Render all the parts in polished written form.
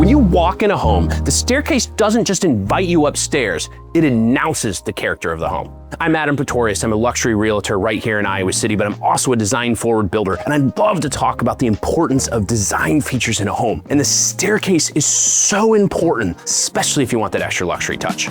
When you walk in a home, the staircase doesn't just invite you upstairs, it announces the character of the home. I'm Pretorius. I'm a luxury realtor right here in Iowa City, but I'm also a design-forward builder, and I'd love to talk about the importance of design features in a home. And the staircase is so important, especially if you want that extra luxury touch.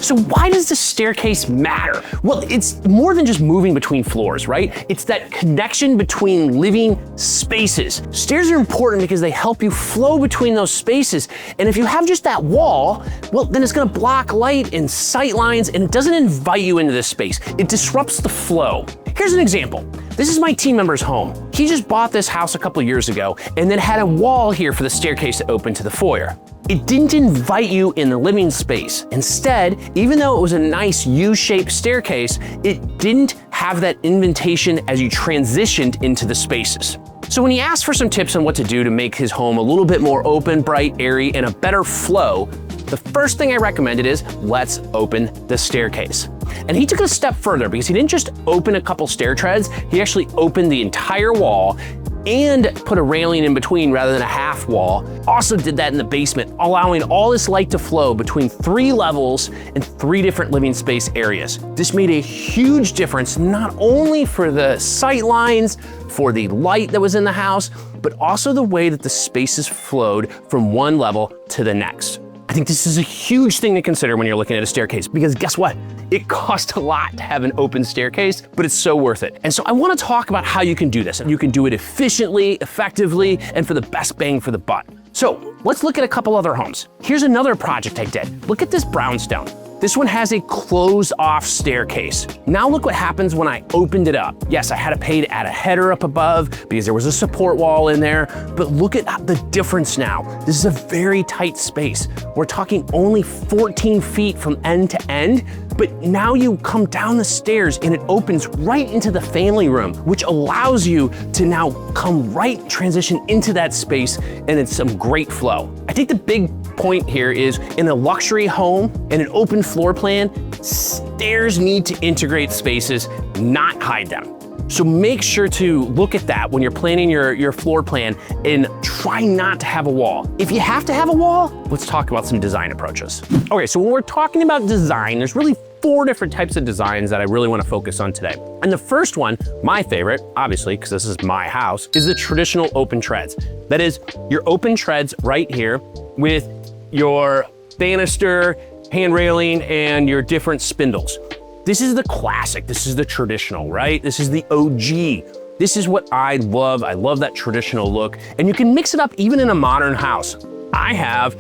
So why does the staircase matter? Well, it's more than just moving between floors, right? It's that connection between living spaces. Stairs are important because they help you flow between those spaces. And if you have just that wall, well, then it's gonna block light and sight lines, and it doesn't invite you into this space. It disrupts the flow. Here's an example. This is my team member's home. He just bought this house a couple years ago and then had a wall here for the staircase to open to the foyer. It didn't invite you in the living space. Instead, even though it was a nice U-shaped staircase, it didn't have that invitation as you transitioned into the spaces. So when he asked for some tips on what to do to make his home a little bit more open, bright, airy, and a better flow, the first thing I recommended is let's open the staircase. And he took it a step further because he didn't just open a couple stair treads, he actually opened the entire wall and put a railing in between rather than a half wall. Also did that in the basement, allowing all this light to flow between 3 levels and 3 different living space areas. This made a huge difference, not only for the sight lines, for the light that was in the house, but also the way that the spaces flowed from one level to the next. I think this is a huge thing to consider when you're looking at a staircase, because guess what? It costs a lot to have an open staircase, but it's so worth it. And so I want to talk about how you can do this. You can do it efficiently, effectively, and for the best bang for the buck. So let's look at a couple other homes. Here's another project I did. Look at this brownstone. This one has a closed-off staircase. Now look what happens when I opened it up. Yes, I had to pay to add a header up above because there was a support wall in there, but look at the difference now. This is a very tight space. We're talking only 14 feet from end to end, but now you come down the stairs and it opens right into the family room, which allows you to now come right transition into that space, and it's some great flow. I think the big point here is in a luxury home and an open floor plan, stairs need to integrate spaces, not hide them. So make sure to look at that when you're planning your floor plan and try not to have a wall. If you have to have a wall, let's talk about some design approaches. Okay, so when we're talking about design, there's really 4 different types of designs that I really want to focus on today. And the first one, my favorite, obviously, because this is my house, is the traditional open treads. That is your open treads right here with your banister, hand railing, and your different spindles. This is the classic, this is the traditional, right? This is the OG. This is what I love. I love that traditional look. And you can mix it up even in a modern house. I have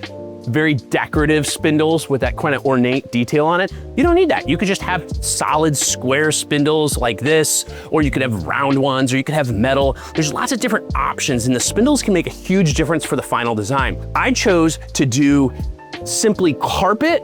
very decorative spindles with that kind of ornate detail on it. You don't need that. You could just have solid square spindles like this, or you could have round ones, or you could have metal. There's lots of different options, and the spindles can make a huge difference for the final design. I chose to do simply carpet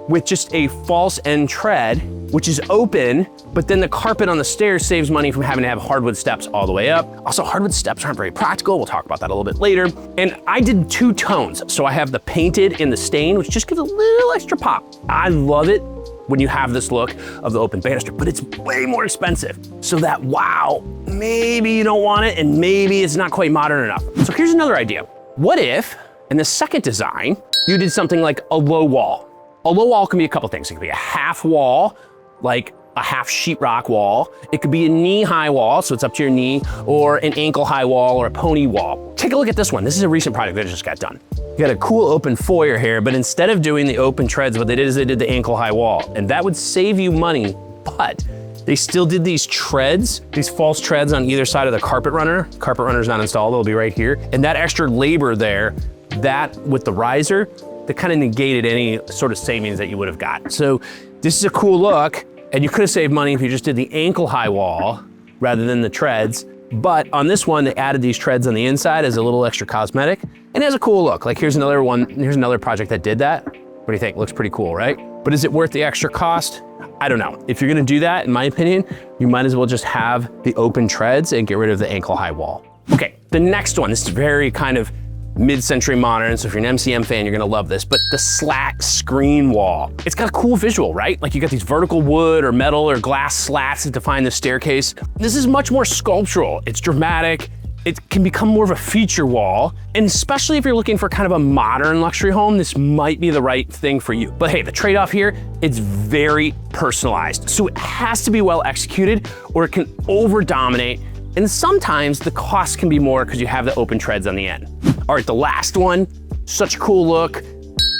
with just a false end tread, which is open, but then the carpet on the stairs saves money from having to have hardwood steps all the way up. Also, hardwood steps aren't very practical. We'll talk about that a little bit later. And I did 2 tones. So I have the painted and the stain, which just gives a little extra pop. I love it when you have this look of the open banister, but it's way more expensive. So that, wow, maybe you don't want it and maybe it's not quite modern enough. So here's another idea. What if, in the second design, you did something like a low wall? A low wall can be a couple things. It could be a half wall, like a half sheetrock wall. It could be a knee-high wall, so it's up to your knee, or an ankle-high wall, or a pony wall. Take a look at this one. This is a recent project that just got done. You got a cool open foyer here, but instead of doing the open treads, what they did is they did the ankle-high wall, and that would save you money, but they still did these treads, these false treads on either side of the carpet runner. Carpet runner's not installed, it'll be right here. And that extra labor there, that with the riser, that kind of negated any sort of savings that you would have got. So this is a cool look, and you could have saved money if you just did the ankle-high wall rather than the treads. But on this one, they added these treads on the inside as a little extra cosmetic, and it has a cool look. Like here's another one, here's another project that did that. What do you think? Looks pretty cool, right? But is it worth the extra cost? I don't know. If you're gonna do that, in my opinion, you might as well just have the open treads and get rid of the ankle-high wall. Okay, the next one, this is very kind of mid-century modern, so if you're an MCM fan, you're gonna love this, but the slat screen wall. It's got a cool visual, right? Like you got these vertical wood or metal or glass slats that define the staircase. This is much more sculptural. It's dramatic. it can become more of a feature wall. And especially if you're looking for kind of a modern luxury home, this might be the right thing for you. But hey, the trade-off here, it's very personalized. So it has to be well executed or it can over-dominate. And sometimes the cost can be more because you have the open treads on the end. All right, the last one, such a cool look,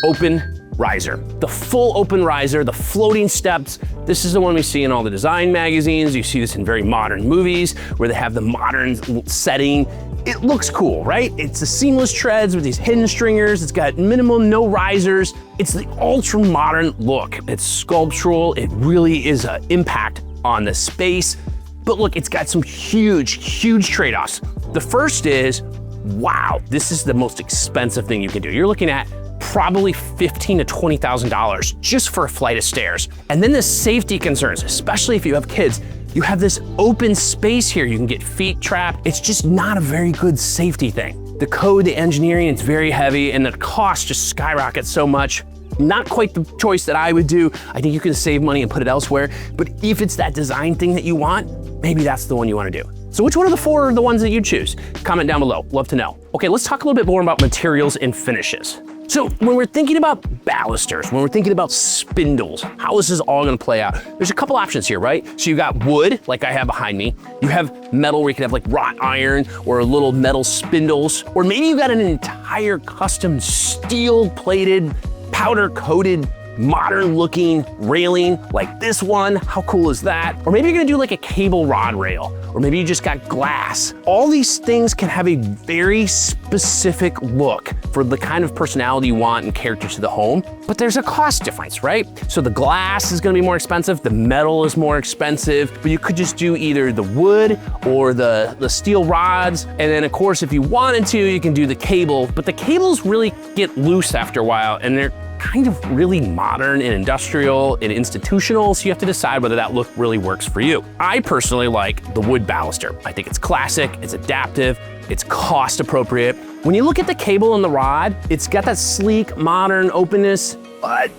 open riser. The full open riser, the floating steps. This is the one we see in all the design magazines. You see this in very modern movies where they have the modern setting. It looks cool, right? It's the seamless treads with these hidden stringers. It's got minimum, no risers. It's the ultra modern look. It's sculptural. It really is an impact on the space. But look, it's got some huge trade-offs. The first is, wow, this is the most expensive thing you can do. You're looking at probably $15,000 to $20,000 just for a flight of stairs. And then the safety concerns, especially if you have kids, you have this open space here. You can get feet trapped. It's just not a very good safety thing. The code, the engineering, it's very heavy and the cost just skyrockets so much. Not quite the choice that I would do. I think you can save money and put it elsewhere. But if it's that design thing that you want, maybe that's the one you want to do. So which one of the four are the ones that you choose? Comment down below, love to know. Okay, let's talk a little bit more about materials and finishes. So when we're thinking about balusters, when we're thinking about spindles, how is this all gonna play out? There's a couple options here, right? So you got wood, like I have behind me. You have metal where you can have like wrought iron or little metal spindles, or maybe you got an entire custom steel plated, powder coated, modern looking railing like this one. How cool is that? Or maybe you're gonna do like a cable rod rail, or maybe you just got glass. All these things can have a very specific look for the kind of personality you want and character to the home, but there's a cost difference, right? So the glass is gonna be more expensive, the metal is more expensive, but you could just do either the wood or the steel rods. And then of course, if you wanted to, you can do the cable, but the cables really get loose after a while and they're kind of really modern and industrial and institutional, so you have to decide whether that look really works for you. I personally like the wood baluster. I think it's classic, it's adaptive, it's cost appropriate. When you look at the cable and the rod, it's got that sleek, modern openness, but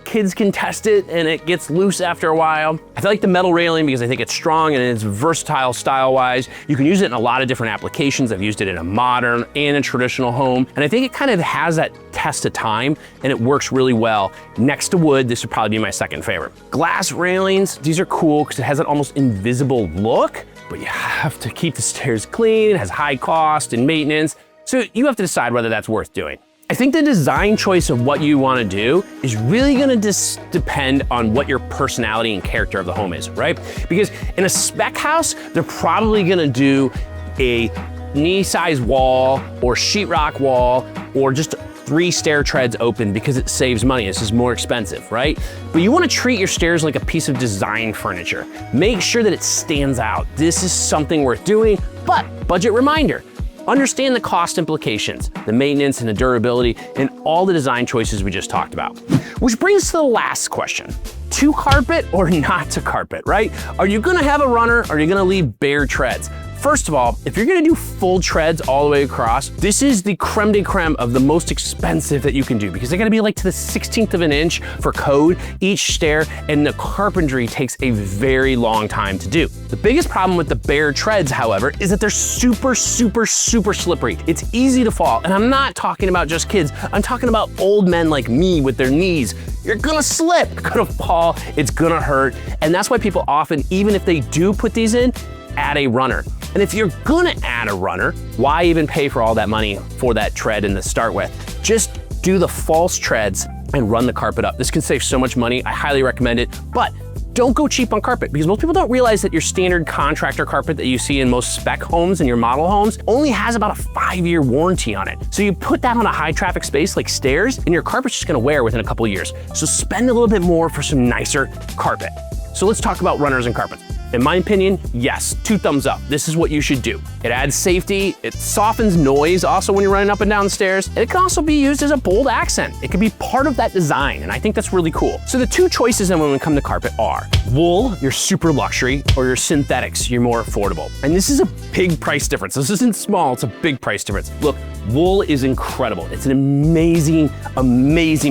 kids can test it and it gets loose after a while. I like the metal railing because I think it's strong and it's versatile style-wise. You can use it in a lot of different applications. I've used it in a modern and a traditional home. And I think it kind of has that test of time and it works really well. Next to wood, this would probably be my second favorite. Glass railings, these are cool because it has an almost invisible look, but you have to keep the stairs clean. It has high cost and maintenance. So you have to decide whether that's worth doing. I think the design choice of what you want to do is really going to depend on what your personality and character of the home is, right? Because in a spec house, they're probably going to do a knee-size wall or sheetrock wall or just 3 stair treads open because it saves money. This is more expensive, right? But you want to treat your stairs like a piece of design furniture. Make sure that it stands out. This is something worth doing, but budget reminder. Understand the cost implications, the maintenance and the durability, and all the design choices we just talked about. Which brings us to the last question. To carpet or not to carpet, right? Are you gonna have a runner or are you gonna leave bare treads? First of all, if you're gonna do full treads all the way across, this is the creme de creme of the most expensive that you can do because they're gonna be like to the 16th of an inch for code each stair, and the carpentry takes a very long time to do. The biggest problem with the bare treads, however, is that they're super slippery. It's easy to fall, and I'm not talking about just kids. I'm talking about old men like me with their knees. You're gonna slip, you're gonna fall, it's gonna hurt, and that's why people often, even if they do put these in, add a runner. And if you're gonna add a runner, why even pay for all that money for that tread in the start with? Just do the false treads and run the carpet up. This can save so much money. I highly recommend it, but don't go cheap on carpet because most people don't realize that your standard contractor carpet that you see in most spec homes and your model homes only has about a 5-year warranty on it. So you put that on a high traffic space like stairs and your carpet's just gonna wear within a couple of years. So spend a little bit more for some nicer carpet. So let's talk about runners and carpets. In my opinion, yes, 2 thumbs up. This is what you should do. It adds safety, it softens noise also when you're running up and down the stairs, and it can also be used as a bold accent. It can be part of that design, and I think that's really cool. So the 2 choices then when we come to carpet are wool, your super luxury, or your synthetics, you're more affordable. And this is a big price difference. This isn't small, it's a big price difference. Look, wool is incredible. It's an amazing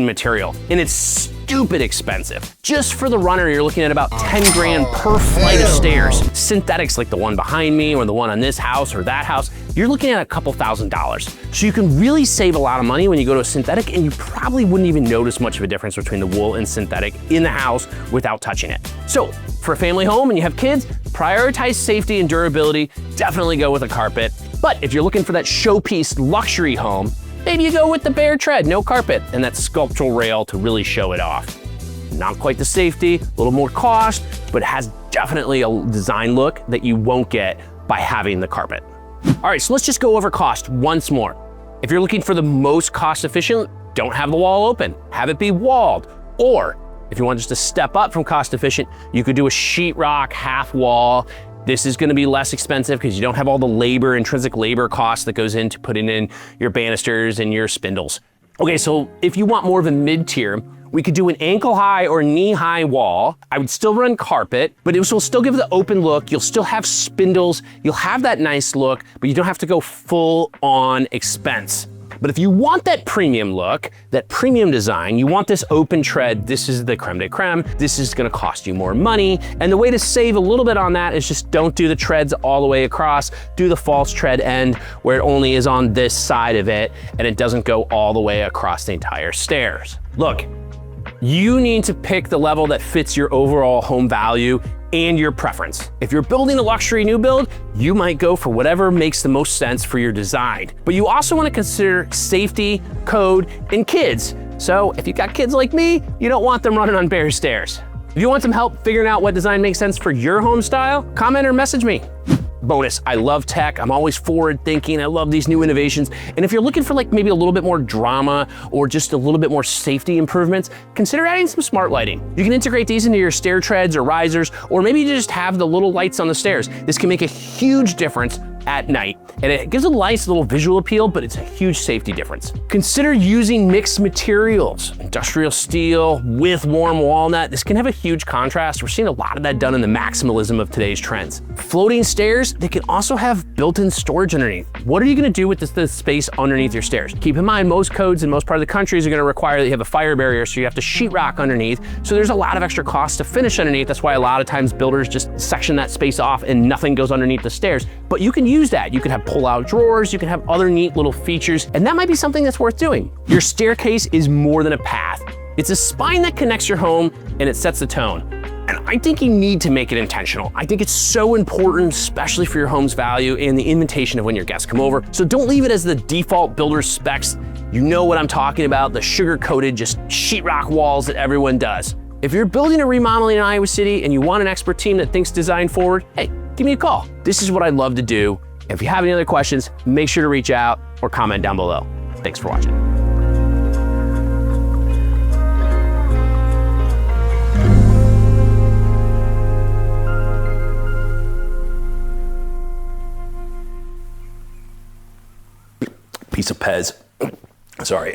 material, and it's stupid expensive. Just for the runner, you're looking at about 10 grand per flight of stairs. Synthetics like the one behind me or the one on this house or that house, you're looking at a couple $1,000s. So you can really save a lot of money when you go to a synthetic, and you probably wouldn't even notice much of a difference between the wool and synthetic in the house without touching it. So for a family home and you have kids, prioritize safety and durability, definitely go with a carpet. But if you're looking for that showpiece luxury home, maybe you go with the bare tread, no carpet, and that sculptural rail to really show it off. Not quite the safety, a little more cost, but it has definitely a design look that you won't get by having the carpet. All right, so let's just go over cost once more. If you're looking for the most cost efficient, don't have the wall open, have it be walled. Or if you want just to step up from cost efficient, you could do a sheetrock half wall. This is gonna be less expensive because you don't have all the labor, intrinsic labor cost that goes into putting in your banisters and your spindles. Okay, so if you want more of a mid-tier, we could do an ankle-high or knee-high wall. I would still run carpet, but it will still give the open look. You'll still have spindles. You'll have that nice look, but you don't have to go full-on expense. But if you want that premium look, that premium design, you want this open tread, this is the creme de creme, this is gonna cost you more money. And the way to save a little bit on that is just don't do the treads all the way across, do the false tread end where it only is on this side of it and it doesn't go all the way across the entire stairs. Look, you need to pick the level that fits your overall home value and your preference. If you're building a luxury new build, you might go for whatever makes the most sense for your design. But you also want to consider safety, code, and kids. So if you've got kids like me, you don't want them running on bare stairs. If you want some help figuring out what design makes sense for your home style, comment or message me. Bonus, I love tech. I'm always forward thinking. I love these new innovations. And if you're looking for like maybe a little bit more drama or just a little bit more safety improvements, consider adding some smart lighting. You can integrate these into your stair treads or risers, or maybe you just have the little lights on the stairs. This can make a huge difference at night. And it gives a nice little visual appeal, but it's a huge safety difference. Consider using mixed materials, industrial steel with warm walnut. This can have a huge contrast. We're seeing a lot of that done in the maximalism of today's trends. Floating stairs, they can also have built-in storage underneath. What are you gonna do with this space underneath your stairs? Keep in mind, most codes in most part of the countries are gonna require that you have a fire barrier, so you have to sheetrock underneath. So there's a lot of extra cost to finish underneath. That's why a lot of times builders just section that space off and nothing goes underneath the stairs. But you can use that. You could have pull-out drawers, you can have other neat little features, and that might be something that's worth doing. Your staircase is more than a path. It's a spine that connects your home and it sets the tone. And I think you need to make it intentional. I think it's so important, especially for your home's value and the invitation of when your guests come over. So don't leave it as the default builder specs. You know what I'm talking about, the sugar-coated, just sheetrock walls that everyone does. If you're building or remodeling in Iowa City and you want an expert team that thinks design forward, hey, give me a call. This is what I'd love to do. If you have any other questions, make sure to reach out or comment down below. Thanks for watching. Piece of Pez. Sorry.